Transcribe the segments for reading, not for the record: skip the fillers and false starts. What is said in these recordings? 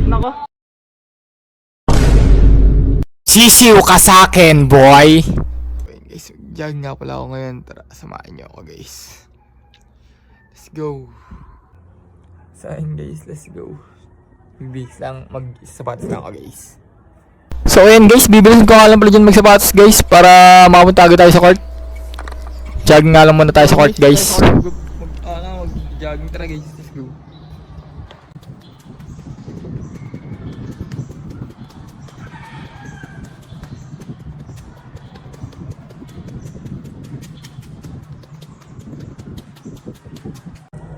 Nako. Sisiw ka sa akin, boy! Okay, guys, jogging nga pala ako ngayon. Tara, samahan niyo ako, guys. Let's go. Saan, guys? Let's go. Bibis lang, mag-sapatos na ako, guys. So, ayan, guys. Bibilisin ko nga lang pala dyan mag-sapatos, guys. Para makapunta agad tayo sa court. Jogging nga lang muna tayo sa court, guys. Mag-jogging tara, guys. Let's go.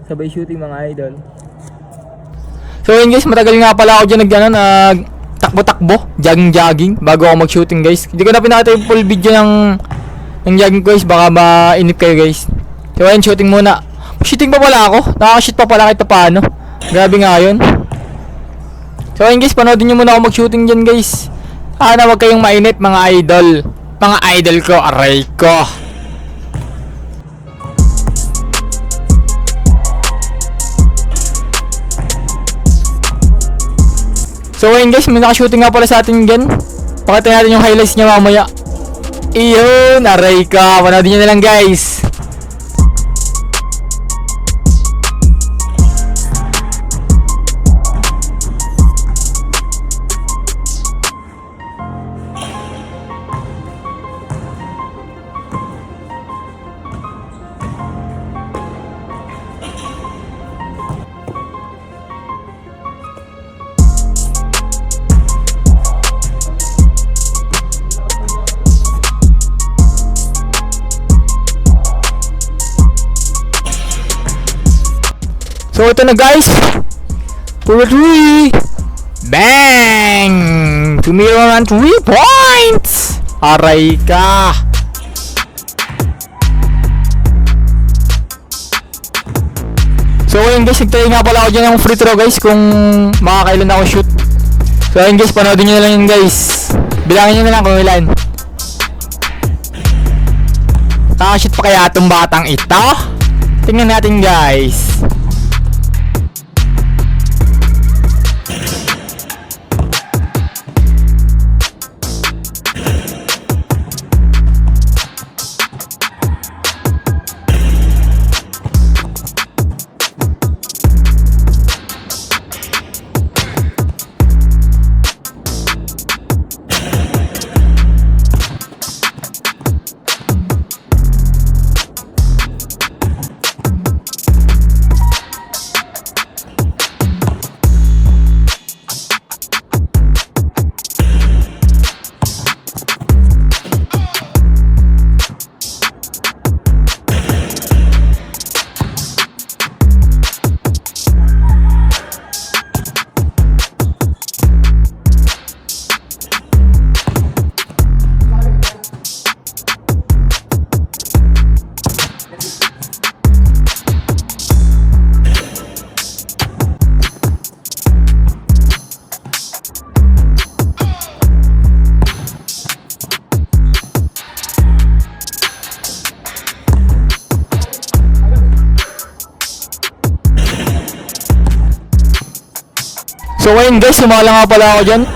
Sabay shooting mga idol. So yun guys, matagal nga pala ako dyan takbo-takbo, jogging bago ako mag-shooting guys. Hindi ko na pinakita yung full video ng jogging ko guys, baka mainip kayo guys. So ayun, shooting muna. Shooting pa pala ako, nakaka-shoot pa pala kahit paano. Grabe nga yun. So ayun guys, panoodin nyo muna ako mag-shooting dyan guys. Sana wag kayong mainip mga idol. Mga idol ko, aray ko. So ayun guys, may naka-shooting nga pala sa atin dyan. Pakita natin yung highlights niya mamaya. Iyon, aray ka. Panoodin nyo na lang guys. So ito na guys, for 3, bang! Tumira ng 3 points! Aray ka! So ayun guys, nagtry nga pala ako dyan ng free throw guys kung makakailan ako shoot. So ayun guys, panoodin nyo na lang yun guys. Bilangin nyo na lang kung ilan. Nakashoot pa kaya itong batang ito? Tingnan natin guys. So ayun guys, sumala nga pala ako dyan.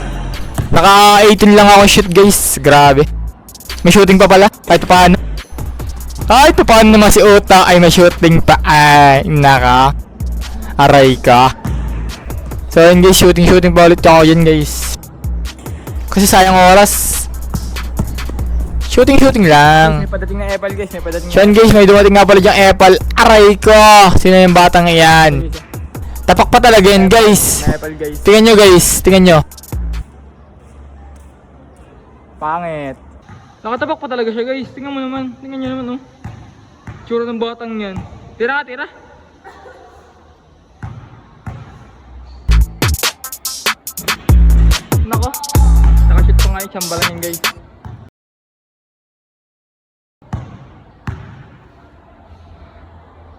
Naka 18 lang ako shoot guys. Grabe. May shooting pa pala. Kahit paano. Kahit paano naman si Ota ay may shooting pa. Ay naka. Aray ka. So ayun guys, shooting pa ulit ako dyan guys. Kasi sayang oras. Shooting lang. May padating na apple guys, may padating. So ayun guys, may dumating nga pala dyang apple. Aray ko. Sino yung batang iyan? Tapak pa talaga yan guys. Apple guys. Tingnan nyo guys, tingnan nyo. Pangit. Nakatabak pa talaga siya guys. Tingnan mo naman. Tingnan nyo naman oh. Tsura ng batang yan. Tira ka, tira. Nako. Nakashoot ko nga yung chambalan yan guys.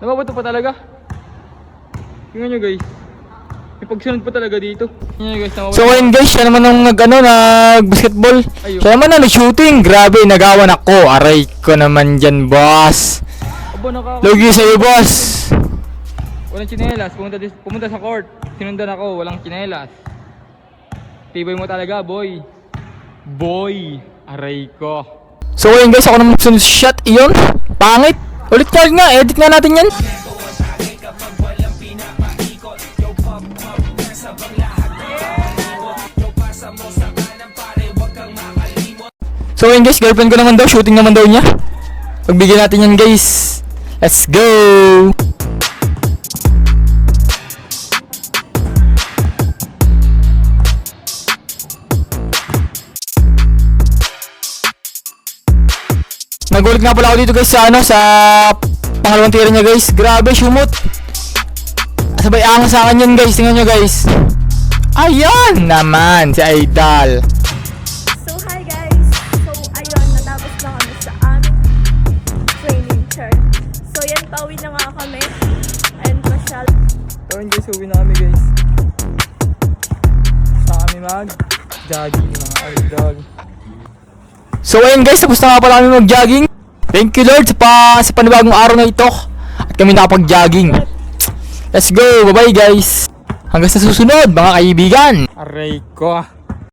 Nababato pa talaga. Tingnan nyo guys. May pagsunod pa talaga dito. Tingnan nyo guys. So ayun guys, siya naman ang nag-basketball. Siya naman ang nag-shooting. Grabe, nagawan ako. Aray ko naman dyan, boss. Lugi sa'yo, boss. Walang tsinelas. Pumunta sa court. Sinundan ako. Walang tsinelas. Tibay mo talaga, boy. Boy, aray ko. So ayun guys, ako naman sunod shot. Iyon, pangit. Ulit nga, edit nga natin yan. So ayun guys, girlfriend ko naman daw, shooting naman daw niya. Pagbigyan natin yan guys. Let's go! Nagulat nga pala ako dito guys sa sa pangalawang tira niya guys. Grabe, shumot. Sabay angas sa akin yan guys, tingnan nyo guys. Ayan naman, si Idol. So hi guys! So ayun, natapos na kami sa aming training chair. So yan, pauwi na nga kami. Ayun pa siya. So yun guys, uwi na kami guys. Sa kami mag-jogging mga idol. So ayun guys, tapos na nga pala kami mag-jogging. Thank you Lord sa panibagong araw na ito. At kami nakapag-jogging. Let's go, bye bye guys. Hanggang sa susunod mga kaibigan. Aray ko.